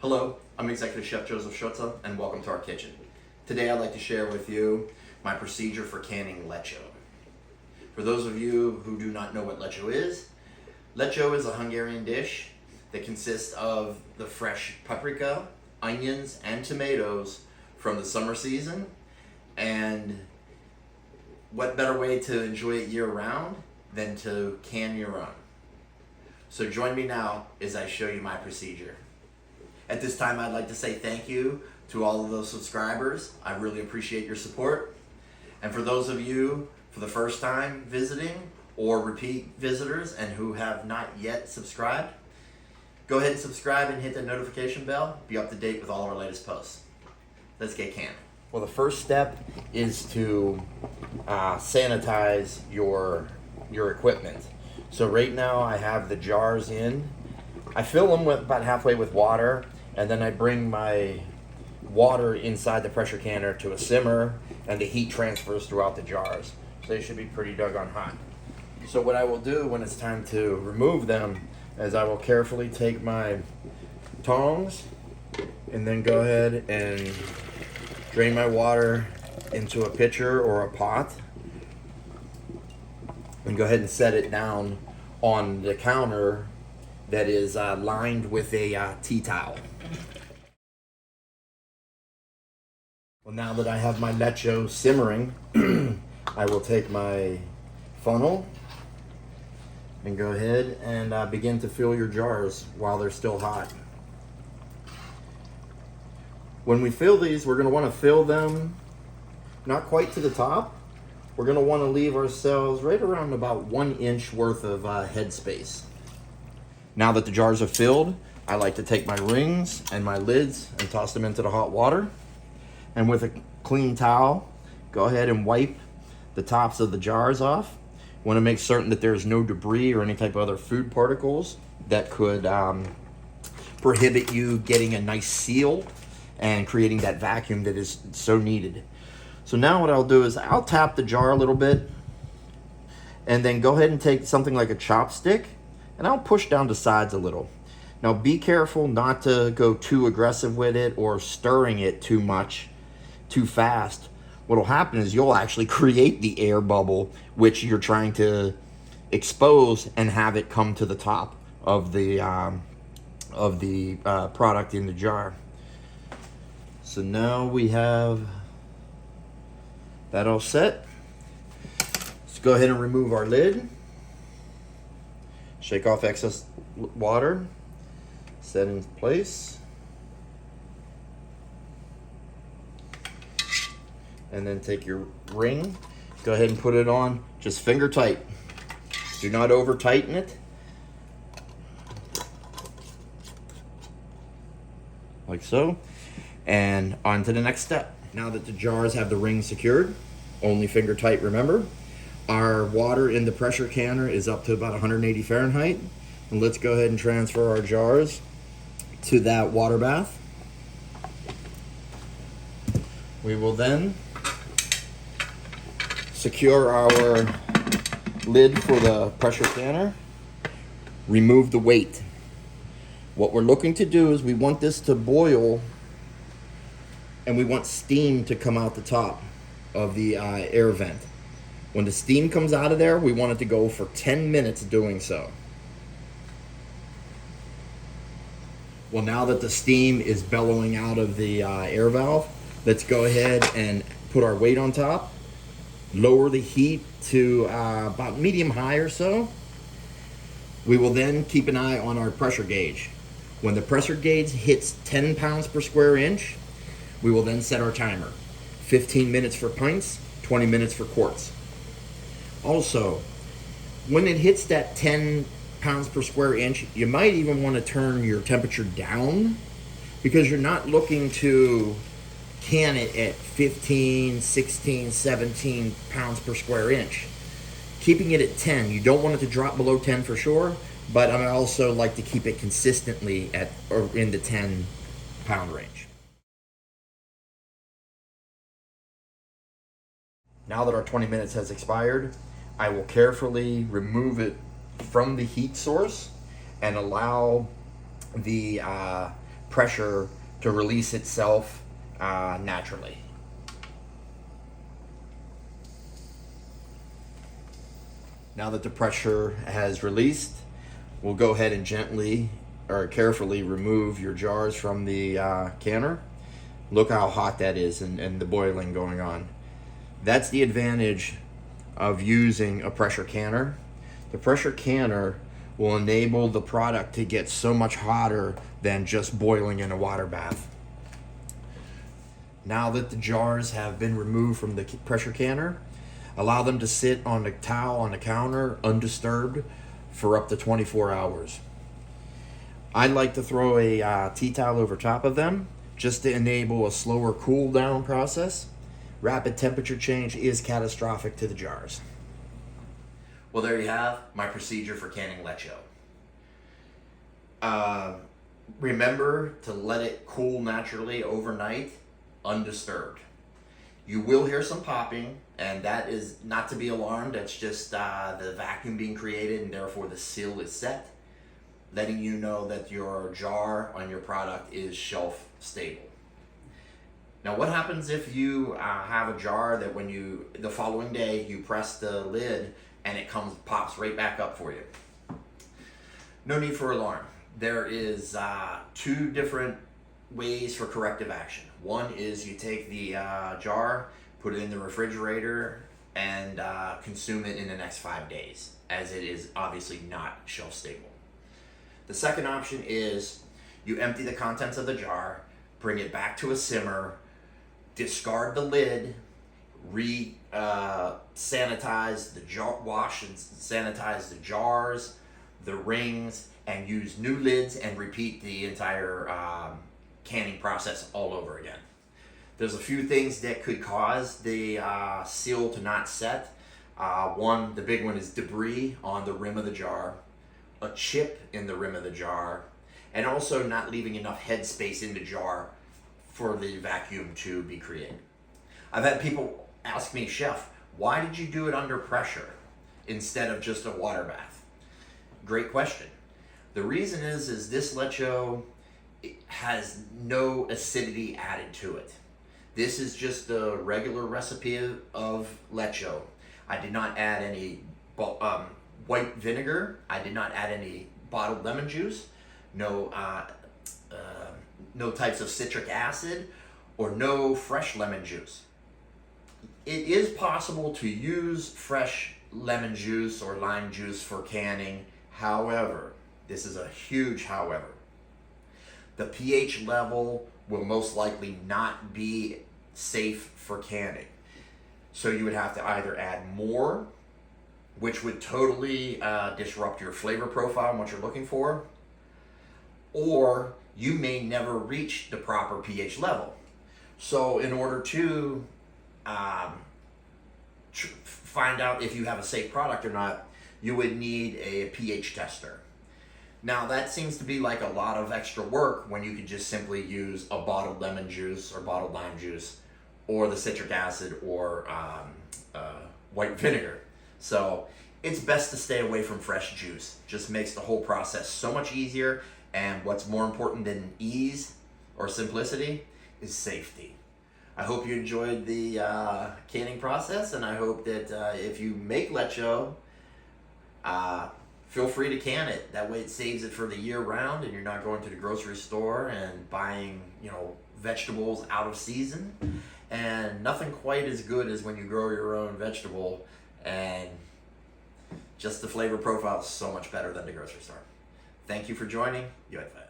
Hello, I'm Executive Chef Joseph Schutza, and welcome to our kitchen. Today I'd like to share with you my procedure for canning Lecsó. For those of you who do not know what Lecsó is a Hungarian dish that consists of the fresh paprika, onions, and tomatoes from the summer season. And what better way to enjoy it year-round than to can your own? So join me now as I show you my procedure. At this time, I'd like to say thank you to all of those subscribers. I really appreciate your support. And for those of you for the first time visiting or repeat visitors and who have not yet subscribed, go ahead and subscribe and hit the notification bell. Be up to date with all of our latest posts. Let's get canning. Well, the first step is to sanitize your equipment. So right now I have the jars in. I fill them with about halfway with water, and then I bring my water inside the pressure canner to a simmer, and the heat transfers throughout the jars. So they should be pretty doggone hot. So what I will do when it's time to remove them is I will carefully take my tongs and then go ahead and drain my water into a pitcher or a pot, and go ahead and set it down on the counter that is lined with a tea towel. Well, now that I have my Lecsó simmering, I will take my funnel and go ahead and begin to fill your jars while they're still hot. When we fill these, we're going to want to fill them not quite to the top. We're going to want to leave ourselves right around about 1 inch worth of head space. Now that the jars are filled, I like to take my rings and my lids and toss them into the hot water. And with a clean towel, go ahead and wipe the tops of the jars off. Want to make certain that there's no debris or any type of other food particles that could prohibit you getting a nice seal and creating that vacuum that is so needed. So now what I'll do is I'll tap the jar a little bit, and then go ahead and take something like a chopstick, and I'll push down the sides a little. Now be careful not to go too aggressive with it or stirring it too much, too fast. What'll happen is you'll actually create the air bubble which you're trying to expose and have it come to the top of the product in the jar. So now we have that all set. Let's go ahead and remove our lid. Shake off excess water. Set in place. And then take your ring. Go ahead and put it on just finger tight. Do not over tighten it. Like so. And on to the next step. Now that the jars have the ring secured, only finger tight, remember. Our water in the pressure canner is up to about 180 Fahrenheit. And let's go ahead and transfer our jars to that water bath. We will then secure our lid for the pressure canner. Remove the weight. What we're looking to do is we want this to boil, and we want steam to come out the top of the air vent. When the steam comes out of there, we want it to go for 10 minutes doing so. Well, now that the steam is bellowing out of the air valve, let's go ahead and put our weight on top. Lower the heat to about medium-high or so. We will then keep an eye on our pressure gauge. When the pressure gauge hits 10 pounds per square inch, we will then set our timer. 15 minutes for pints, 20 minutes for quarts. Also, when it hits that 10 pounds per square inch, you might even want to turn your temperature down, because you're not looking to can it at 15, 16, 17 pounds per square inch. Keeping it at 10, you don't want it to drop below 10 for sure, but I also like to keep it consistently at or in the 10 pound range. Now that our 20 minutes has expired, I will carefully remove it from the heat source and allow the pressure to release itself naturally. Now that the pressure has released, we'll go ahead and gently or carefully remove your jars from the canner. Look how hot that is and the boiling going on. That's the advantage of using a pressure canner. The pressure canner will enable the product to get so much hotter than just boiling in a water bath. Now that the jars have been removed from the pressure canner, allow them to sit on the towel on the counter undisturbed for up to 24 hours. I'd like to throw a tea towel over top of them just to enable a slower cool down process. Rapid temperature change is catastrophic to the jars. Well, there you have my procedure for canning Lecsó. Remember to let it cool naturally overnight, undisturbed. You will hear some popping, and that is not to be alarmed. That's just the vacuum being created, and therefore the seal is set, letting you know that your jar on your product is shelf stable. Now, what happens if you have a jar that when the following day you press the lid and it pops right back up for you? No need for alarm. There is two different ways for corrective action. One is you take the jar, put it in the refrigerator, and consume it in the next 5 days, as it is obviously not shelf stable. The second option is you empty the contents of the jar, bring it back to a simmer, discard the lid, sanitize the jar, wash and sanitize the jars, the rings, and use new lids and repeat the entire canning process all over again. There's a few things that could cause the seal to not set. One, the big one, is debris on the rim of the jar, a chip in the rim of the jar, and also not leaving enough headspace in the jar for the vacuum to be created. I've had people ask me, Chef, why did you do it under pressure instead of just a water bath? Great question. The reason is this Lecsó has no acidity added to it. This is just the regular recipe of Lecsó. I did not add any white vinegar. I did not add any bottled lemon juice. No types of citric acid, or no fresh lemon juice. It is possible to use fresh lemon juice or lime juice for canning. However, this is a huge however. The pH level will most likely not be safe for canning. So you would have to either add more, which would totally disrupt your flavor profile and what you're looking for, or you may never reach the proper pH level. So in order to find out if you have a safe product or not, you would need a pH tester. Now that seems to be like a lot of extra work when you could just simply use a bottled lemon juice or bottled lime juice, or the citric acid, or white vinegar. So it's best to stay away from fresh juice. Just makes the whole process so much easier, and what's more important than ease or simplicity is safety. I hope you enjoyed the canning process, and I hope that if you make Lecsó, feel free to can it. That way it saves it for the year round, and you're not going to the grocery store and buying, vegetables out of season. And nothing quite as good as when you grow your own vegetable, and just the flavor profile is so much better than the grocery store. Thank you for joining. You had fun.